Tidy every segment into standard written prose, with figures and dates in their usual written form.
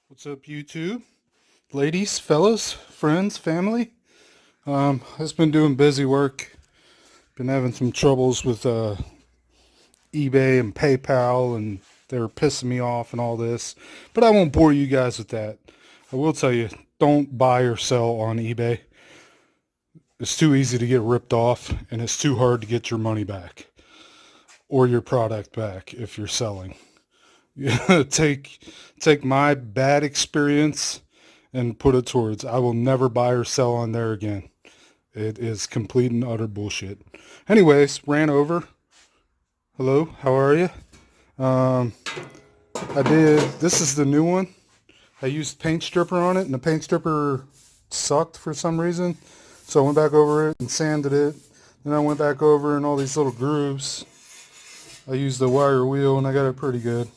What's up, YouTube? Ladies, fellas, friends, family? I've just been doing busy work. Been having some troubles with eBay and PayPal, and they're pissing me off and all this. But I won't bore you guys with that. I will tell you, don't buy or sell on eBay. It's too easy to get ripped off, and it's too hard to get your money back or your product back if you're selling. take my bad experience and put it towards I will never buy or sell on there again. It is complete and utter bullshit. Anyways, ran over. Hello, how are you? Um, I did. This is the new one. I used paint stripper on it, and the paint stripper sucked for some reason. So I went back over it and sanded it. Then I went back over in all these little grooves. I used the wire wheel, and I got it pretty good.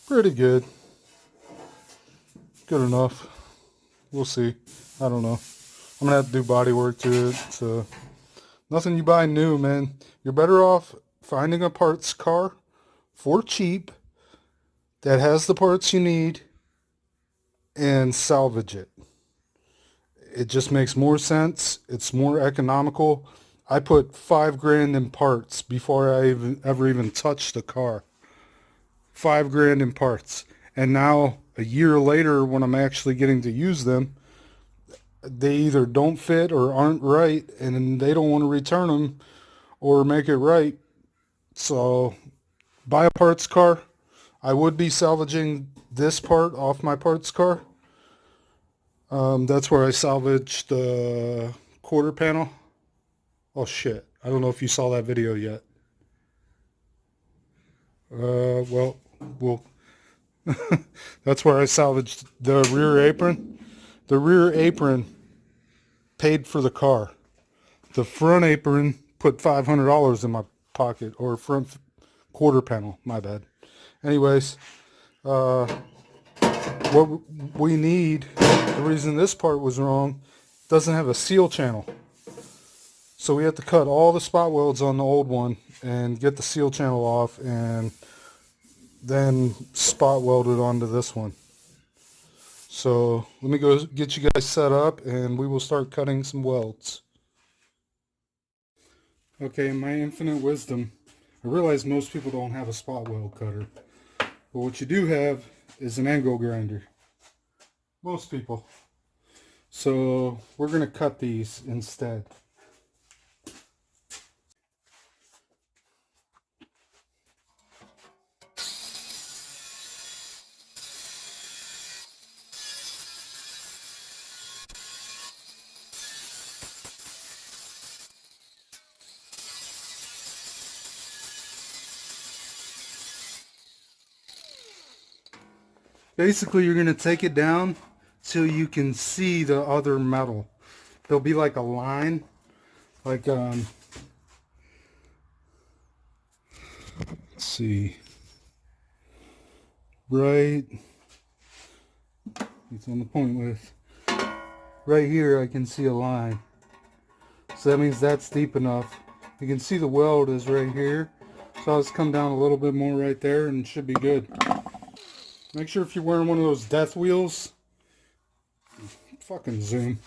Pretty good. Good enough. We'll see. I don't know. I'm gonna have to do body work to it. So nothing you buy new, man. You're better off finding a parts car for cheap that has the parts you need and salvage it. It just makes more sense. It's more economical. I put $5,000 in parts before I ever even touched the car. $5,000 in parts. And now a year later, when I'm actually getting to use them, they either don't fit or aren't right, and they don't want to return them or make it right. So buy a parts car. I would be salvaging this part off my parts car. That's where I salvaged the quarter panel. Oh shit. I don't know if you saw that video yet. Well, that's where I salvaged the rear apron. The rear apron paid for the car. The front apron put $500 in my pocket, or front quarter panel, my bad. Anyways, what we need, the reason this part was wrong, doesn't have a seal channel. So we have to cut all the spot welds on the old one and get the seal channel off, and then spot weld it onto this one. So let me go get you guys set up, and we will start cutting some welds. Okay, in my infinite wisdom, I realize most people don't have a spot weld cutter. But what you do have is an angle grinder. Most people. So we're going to cut these instead. Basically, you're going to take it down till you can see the other metal. There'll be like a line, like, let's see, right, it's on the point with, right here I can see a line. So that means that's deep enough. You can see the weld is right here. So I'll just come down a little bit more right there and it should be good. Make sure if you're wearing one of those death wheels, fucking zoom.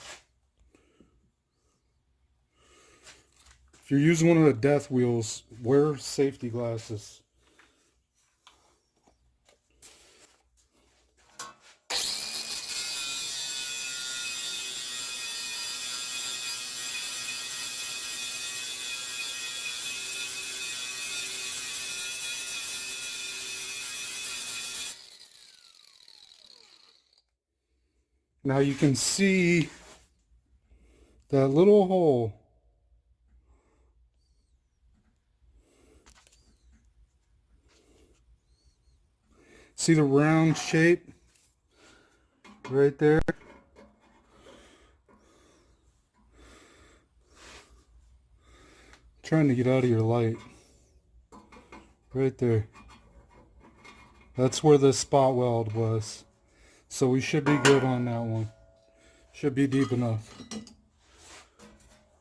If you're using one of the death wheels, wear safety glasses. Now you can see that little hole. See the round shape right there? Trying to get out of your light. Right there. That's where the spot weld was. So we should be good on that one. Should be deep enough.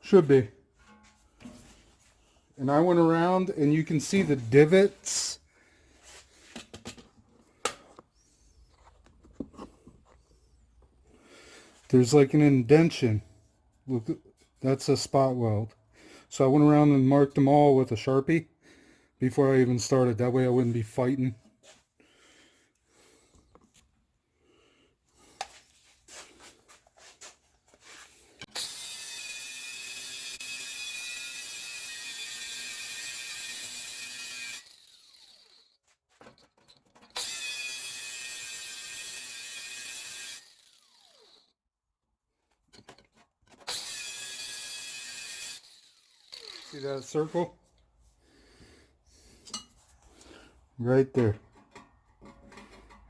Should be. And I went around and you can see the divots. there's like an indention. Look, that's a spot weld. So I went around and marked them all with a Sharpie before I even started. That way I wouldn't be fighting. See that circle? Right there.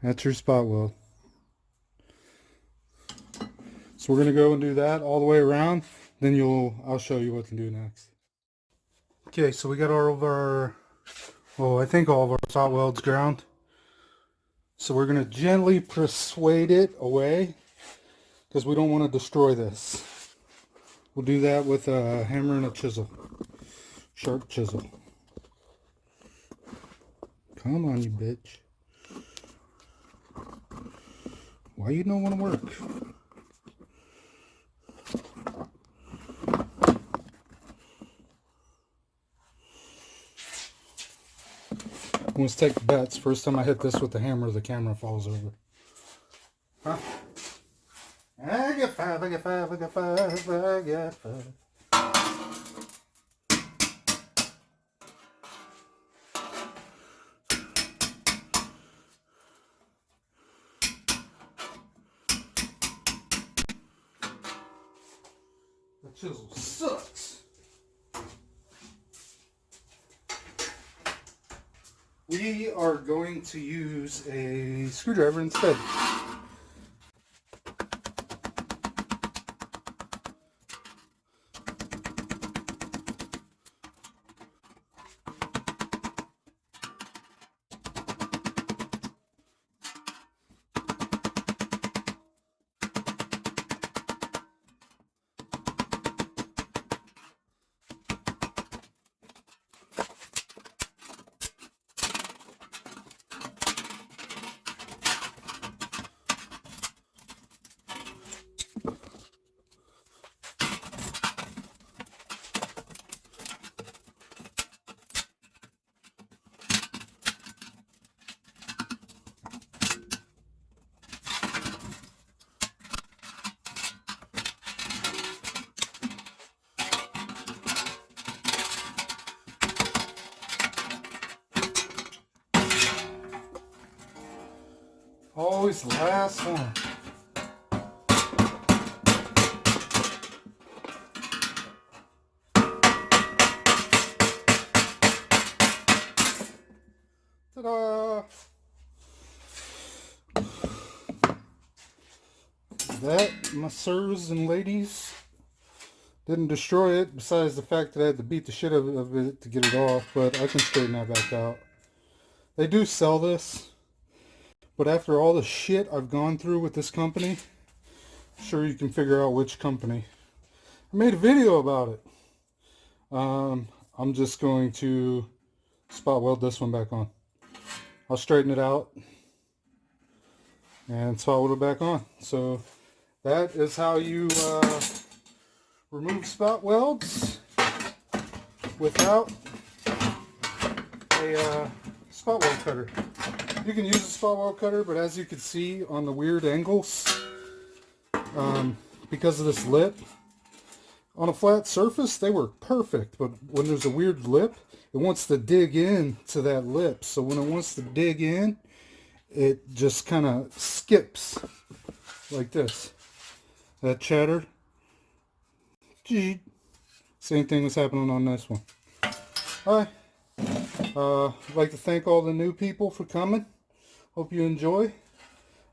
That's your spot weld. So we're going to go and do that all the way around. Then I'll show you what to do next. Okay, so we got all of our, I think all of our spot welds ground. So we're going to gently persuade it away because we don't want to destroy this. We'll do that with a hammer and a chisel. Sharp chisel. Come on, you bitch. Why you don't want to work? Let's take bets. First time I hit this with the hammer, the camera falls over. Huh? I get five, I get five, I get five, I get five. The chisel sucks. We are going to use a screwdriver instead. Always the last one. Ta-da! That, my sirs and ladies, didn't destroy it, besides the fact that I had to beat the shit out of it to get it off, but I can straighten that back out. They do sell this, but after all the shit I've gone through with this company, I'm sure you can figure out which company. I made a video about it. I'm just going to spot weld this one back on. I'll straighten it out and spot weld it back on. So that is how you remove spot welds without a spot weld cutter. You can use a spot weld cutter, but as you can see on the weird angles, because of this lip, on a flat surface they work perfect, but when there's a weird lip, it wants to dig in to that lip. So when it wants to dig in, it just kind of skips like this. That chatter. Same thing was happening on this one. Alright. I'd like to thank all the new people for coming. Hope you enjoy.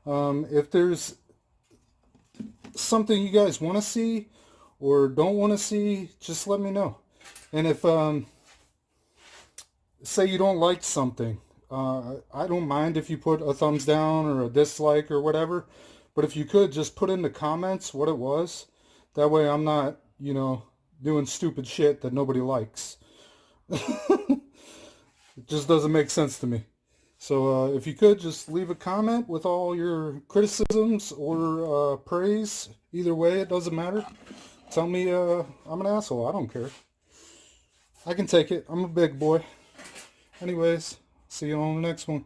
If there's something you guys want to see or don't want to see, just let me know. And if say you don't like something, I don't mind if you put a thumbs down or a dislike or whatever, but if you could just put in the comments what it was, that way I'm not, doing stupid shit that nobody likes. It just doesn't make sense to me. So if you could just leave a comment with all your criticisms or praise. Either way, it doesn't matter. Tell me I'm an asshole. I don't care. I can take it. I'm a big boy. Anyways, see you on the next one.